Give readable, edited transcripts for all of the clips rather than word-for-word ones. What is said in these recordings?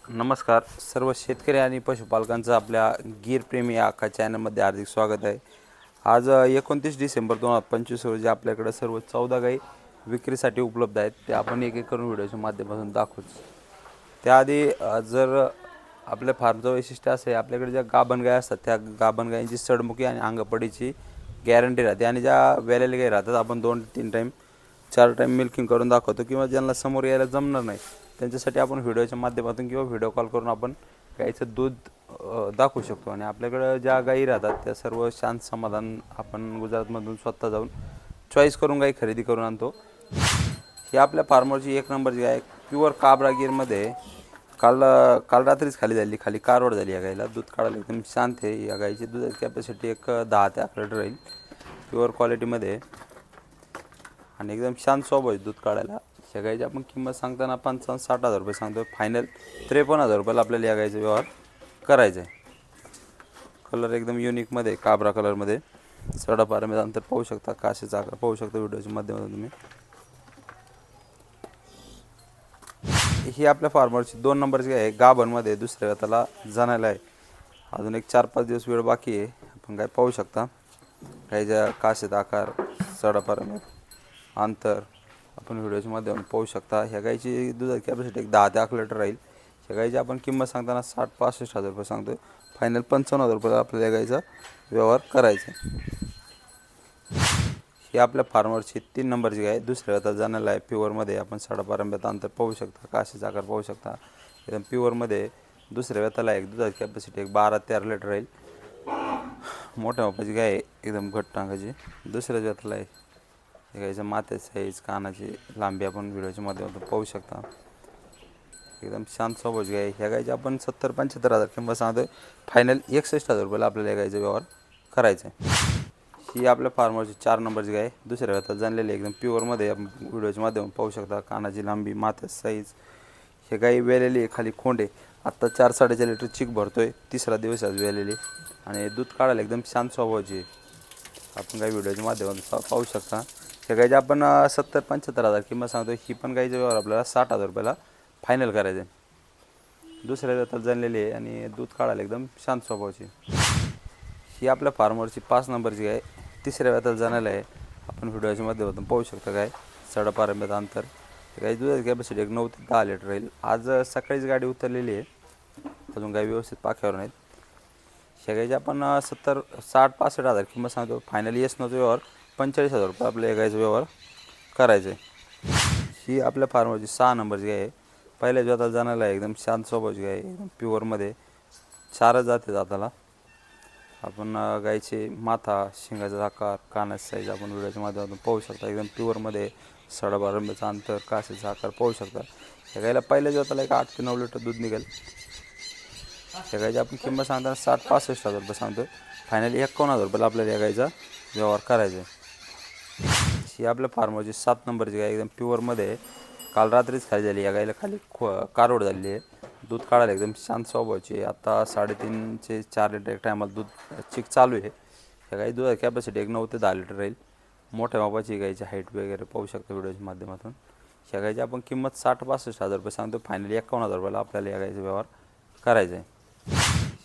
नमस्कार सर्व शेतकरी आणि पशुपालकांचं आपल्या गीरप्रेमी या अख्खा चॅनलमध्ये हार्दिक स्वागत आहे। आज 29 डिसेंबर 2025 रोजी आपल्याकडे सर्व 14 गाई विक्रीसाठी उपलब्ध आहेत। ते आपण एक एक करून व्हिडिओच्या माध्यमातून दाखवूच। त्याआधी जर आपल्या फार्मचं वैशिष्ट्य असं आहे, आपल्याकडे ज्या गाभण गाय असतात त्या गाभण गायींची सडमुखी आणि अंगपडीची गॅरंटी राहते आणि ज्या वेलेल्या गाई राहतात आपण 2-3 टाईम 4 टाईम मिल्किंग करून दाखवतो किंवा ज्यांना समोर यायला जमणार नाही त्यांच्यासाठी आपण व्हिडिओच्या माध्यमातून किंवा व्हिडिओ कॉल करून आपण गाईचं दूध दाखवू शकतो। आणि आपल्याकडे ज्या गायी राहतात त्या सर्व शांत समाधान आपण गुजरातमधून स्वतः जाऊन चॉईस करून गाई खरेदी करून आणतो। ही आपल्या फार्मरची एक नंबरची गाय प्युअर काबरा गिरमध्ये काल काल रात्रीच खाली कारवड झाली। या गाईला दूध काढायला एकदम शांत आहे। या गाईची दुधाची कॅपॅसिटी एक 10 ते 11 लिटर राहील प्युअर क्वालिटीमध्ये आणि एकदम शांत स्वभाव आहे दूध काढायला। या गाईची आपण किंमत सांगताना 55-60 हजार रुपये सांगतो। फायनल 53,000 रुपयाला आपल्याला या गाईचा व्यवहार करायचा आहे। कलर एकदम युनिकमध्ये काबरा कलरमध्ये सडापाऱ्यामध्ये अंतर पाहू शकता, काशीचा आकार पाहू शकता व्हिडिओच्या माध्यमातून तुम्ही। ही आपल्या फार्मरची 2 नंबरची गाय आहे, गाभणमध्ये दुसऱ्या वेताला जाणायला आहे। अजून एक 4-5 दिवस वेळ बाकी आहे। आपण काय पाहू शकता गाईच्या काशीचा आकार, सडापाऱ्यामध्ये अंतर आपण व्हिडिओच्या माध्यमातून पाहू शकता। ह्या गाईची दुधाची कॅपॅसिटी एक 10 ते 11 लिटर राहील। ह्या गाईची आपण किंमत सांगताना 60-65 हजार रुपये सांगतो। फायनल 55,000 रुपये आपल्याला या गाईचा व्यवहार करायचा आहे। ही आपल्या फार्मरची 3 नंबरची गाय दुसऱ्या वेताला जाण्याला आहे। प्युअरमध्ये आपण सडापारंब्यात अंतर पाहू शकता, काशीचा आकार पाहू शकता। एकदम प्युअरमध्ये दुसऱ्या वेताला एक दुधाची कॅपॅसिटी एक 12 ते 13 लिटर राहील। मोठ्या मापाची गाय एकदम घट्ट टांगाची दुसऱ्याच वेताला आहे। गाईच्या माथ्याची साईज, कानाची लांबी आपण व्हिडिओच्या माध्यमातून पाहू शकता। एकदम शांत स्वभावाची गाय। ह्या गाईची आपण 70-75 हजार किंमत सांगतोय। फायनल 61,000 रुपयाला आपल्याला या गाईचा व्यवहार करायचा आहे। ही आपल्या फार्मरची 4 नंबरची गाय दुसऱ्या वेताला जाणलेली एकदम प्युअरमध्ये आपण व्हिडिओच्या माध्यमातून पाहू शकता। कानाची लांबी, माथ्याची साईज। ही गाई वेलेली आहे, खाली खोंड आहे। आत्ता 4-4.5 लिटर चिक भरतोय, तिसरा दिवस आज वेलेली आणि दूध काढायला एकदम शांत स्वभावाची आहे। आपण काही व्हिडिओच्या माध्यमातून पाहू शकता। ह्या गाईची आपण 70-75 हजार किंमत सांगतो। ही पण गाईचा व्यवहार आपल्याला 60,000 रुपयाला फायनल करायचं आहे। दुसऱ्या वेताला जाणलेली आहे आणि दूध काढायला एकदम शांत स्वभावाची। ही आपल्या फार्मरची 5 नंबरची गाय तिसऱ्या वेताला जाण्याला आहे। आपण व्हिडिओच्या माध्यमातून पाहू शकता गाय सडापारंब्यात अंतर। गाई दुधाची कॅपॅसिटी एक 9 ते 10 लिटर राहील। आज सकाळीच गाडी उतरलेली आहे, अजून गाई व्यवस्थित पाख्यावर नाहीत। ह्या गाईची आपण 60-65 हजार किंमत सांगतो। फायनली येस नव्हतं व्यवहार 45,000 रुपये आपल्या या गाईचा व्यवहार करायचा आहे। ही आपल्या फार्मरची 6 नंबरची गाय आहे। पहिल्याच वेताला जाण्याला आहे, एकदम शांत स्वभावाची गाय एकदम प्युअरमध्ये 4 जाते जाताला। आपण गाईचे माथा, शिंगाचा आकार, कानाची साईज आपण व्हिडिओच्या माध्यमातून पाहू शकता। एकदम प्युअरमध्ये सडापारंब्याचा अंतर, काशीचा आकार पाहू शकता। या गाईला पहिल्याच वेताला एक 8 ते 9 लिटर दूध निघेल। या गाईची आपण किंमत सांगताना 60-65 हजार रुपये सांगतो। फायनली 51,000 रुपयाला आपल्याला या गाईचा व्यवहार करायचा आहे। ही आपल्या फार्मरची 7 नंबरची गाय एकदम प्युअरमध्ये काल रात्रीच खाली झाली। या गाईला खाली कारवड झालेली आहे। दूध काढायला एकदम शांत स्वभावाची आहे। आता 3.5 ते 4 लिटर एक टायमाला दूध चिक चालू आहे। या गाई दुधाची कॅपॅसिटी एक 9 ते 10 लिटर राहील। मोठ्या मापाची गाईची हाईट वगैरे पाहू शकता व्हिडिओच्या माध्यमातून। ह्या गाईची आपण किंमत 60-65 हजार रुपये सांगतो। फायनली 51,000 रुपयाला आपल्याला या गाईचा व्यवहार करायचा आहे।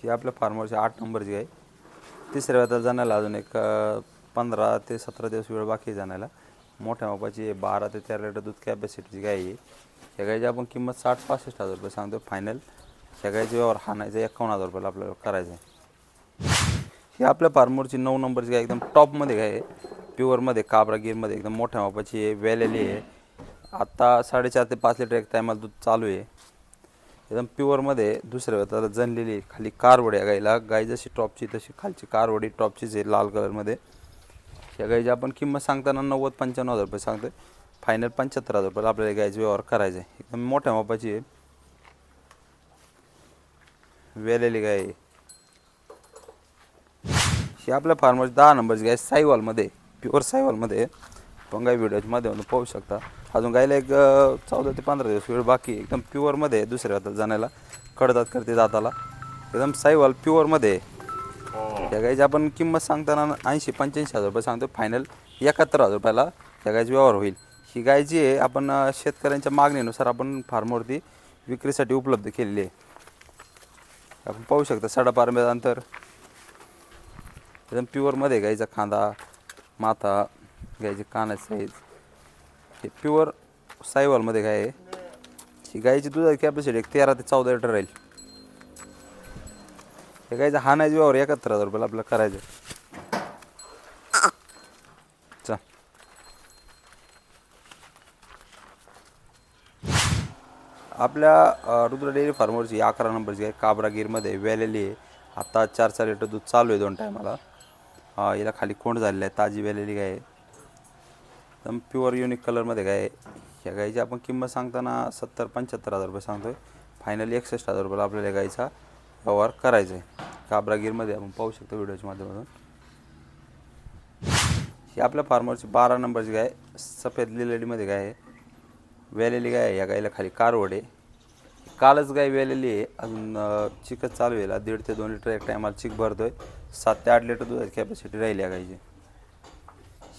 ही आपल्या फार्मरची 8 नंबरची गाय तिसऱ्या वेताला जाण्याला अजून एक 15 ते 17 दिवस वेळ बाकी जाण्याला। मोठ्या मापाची 12 ते 13 लिटर दूध कॅपॅसिटीची गाय आहे। ह्या गाईची आपण किंमत 60-65 हजार रुपये सांगतो। फायनल ह्या गाईचा व्यवहार हाणायचा 51,000 रुपयाला आपल्याला करायचा आहे। ही आपल्या फार्मरची 9 नंबरची गाय एकदम टॉपमध्ये गाय आहे। प्युअरमध्ये काबरा गिरमध्ये एकदम मोठ्या मापाची आहे, वेलेली आहे। आत्ता 4.5 ते 5 लिटर एक टायमाला दूध चालू आहे। एकदम प्युअरमध्ये दुसऱ्या वेताला जनलेली खाली कारवडी या गाईला। गाय जशी टॉपची तशी खालची कारवडी टॉपचीच आहे लाल कलरमध्ये। या गाईची आपण किंमत सांगताना 90-95 हजार रुपये सांगतो। फायनल 75 हजार रुपयाला आपल्याला गाईचा व्यवहार करायचा आहे। एकदम मोठ्या मापाची आहे, वेलेली गाय आहे। ही आपल्या फार्मरची 10 नंबरची गाय साईवालमध्ये प्युअर साईवालमध्ये पण गाय व्हिडिओच्या माध्यमातून पाहू शकता। अजून गायला एक 14 ते 15 दिवस वेळ बाकी आहे। एकदम प्युअरमध्ये दुसऱ्या वेताला जाण्याला कडदात करते जाताला एकदम साईवाल प्युअरमध्ये। या गाईची आपण किंमत सांगताना 80-85 हजार रुपये सांगतो। फायनल 71,000 रुपयाला या गायचा व्यवहार होईल। ही गाय जी आहे आपण शेतकऱ्यांच्या मागणीनुसार आपण फार्मवरती विक्रीसाठी उपलब्ध केलेली आहे। आपण पाहू शकता साडापारंब्याचं अंतर, एकदम प्युअरमध्ये गाईचा खांदा, माथा, गाईची कानाची साईज, हे प्युअर साईवॉलमध्ये गाय आहे. ही गाईची दुधाची कॅपॅसिटी 13 ते 14 लिटर राहील. हे गाईचा हाणायचा व्यवहार 71,000 रुपयाला आपल्याला करायचं. चा आपल्या रुद्र डेअरी फार्मवरची 11 नंबरची गाय काबरागीरमध्ये वेलेली आहे. आता 4 लिटर दूध चालू आहे 2 टायमाला. हिला खाली कोंड झालेली आहे, ताजी वेलेली गाय आहे, एकदम प्युअर युनिक कलरमध्ये गाय आहे. ह्या गाईची आपण किंमत सांगताना 70-75,000 रुपये सांगतोय. फायनली 61,000 रुपयाला आपल्याला गाईचा व्यवहार करायचा आहे. काबरागीरमध्ये आपण पाहू शकतो व्हिडिओच्या माध्यमातून. ही आपल्या फार्मरची 12 नंबरची गाय सफेद लिलेलीमध्ये गाय आहे, वेलेली गाय आहे. या गाईला खाली कारवड आहे. कालच गाय वेलेली आहे, अजून चिकच चालू आहे. 1.5 ते 2 लिटर एक टायमाला चिक भरतोय. 7 ते 8 लिटर दुधाची कॅपॅसिटी राहील या गाईची.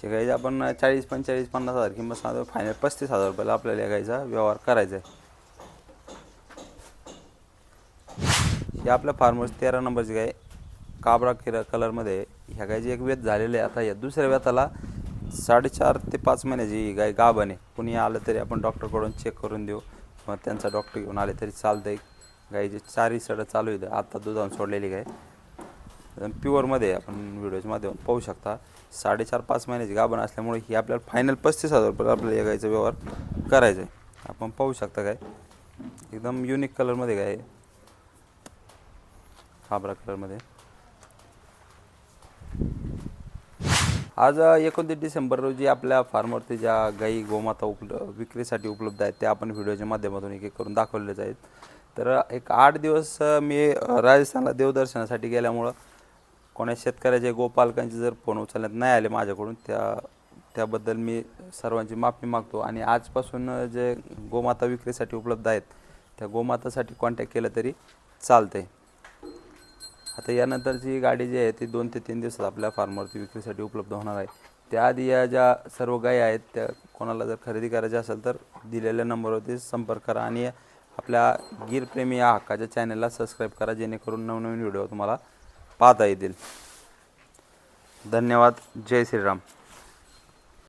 ही गाईची आपण 40, 45, 50,000 किंमत सांगतो. फायनल 35,000 रुपयाला आपल्याला या गाईचा व्यवहार करायचा आहे. ही आपल्या फार्मरची 13 नंबरची गाय काबरा कलरमध्ये. ह्या गायची एक वेत झालेली आहे. आता या दुसऱ्या वेताला 4.5 ते 5 महिन्याची गाय गाभण आहे. कुणी आलं तरी आपण डॉक्टरकडून चेक करून देऊ, मग त्यांचा डॉक्टर घेऊन आले तरी चालतं आहे. गाईची 4 सडं चालू आहे. आता दुधावून सोडलेली गाय प्युअरमध्ये आपण व्हिडिओच्या माध्यमातून पाहू शकता. 4.5-5 महिन्याची गाभण असल्यामुळे ही आपल्याला फायनल 35,000 रुपये आपल्याला या गायचा व्यवहार करायचा आहे. आपण पाहू शकता गाय एकदम युनिक कलरमध्ये गाय आहे, काबरा कलरमध्ये. आज 29 डिसेंबर रोजी आपल्या फार्मवरती ज्या गाई गोमाता विक्रीसाठी उपलब्ध आहेत त्या आपण व्हिडिओच्या माध्यमातून एक करून दाखवलेच आहेत. तर एक 8 दिवस मी राजस्थानला देवदर्शनासाठी गेल्यामुळं कोणा शेतकऱ्याचे गोपालकांचे जर फोन उचलण्यात नाही आले माझ्याकडून, त्याबद्दल मी सर्वांची माफी मागतो. आणि आजपासून जे गोमाता विक्रीसाठी उपलब्ध आहेत त्या गोमातासाठी कॉन्टॅक्ट केलं तरी चालतं आहे. आता यानंतरची गाडी जी आहे ती 2 ते 3 दिवसात आपल्या फार्मवरती विक्रीसाठी उपलब्ध होणार आहे. त्याआधी या ज्या सर्व गायी आहेत त्या कोणाला जर खरेदी करायची असेल तर दिलेल्या नंबरवरती संपर्क करा आणि आपल्या गिरप्रेमी या हक्काच्या चॅनलला सबस्क्राईब करा, जेणेकरून नवनवीन व्हिडिओ तुम्हाला पाहता येतील. धन्यवाद. जय श्रीराम.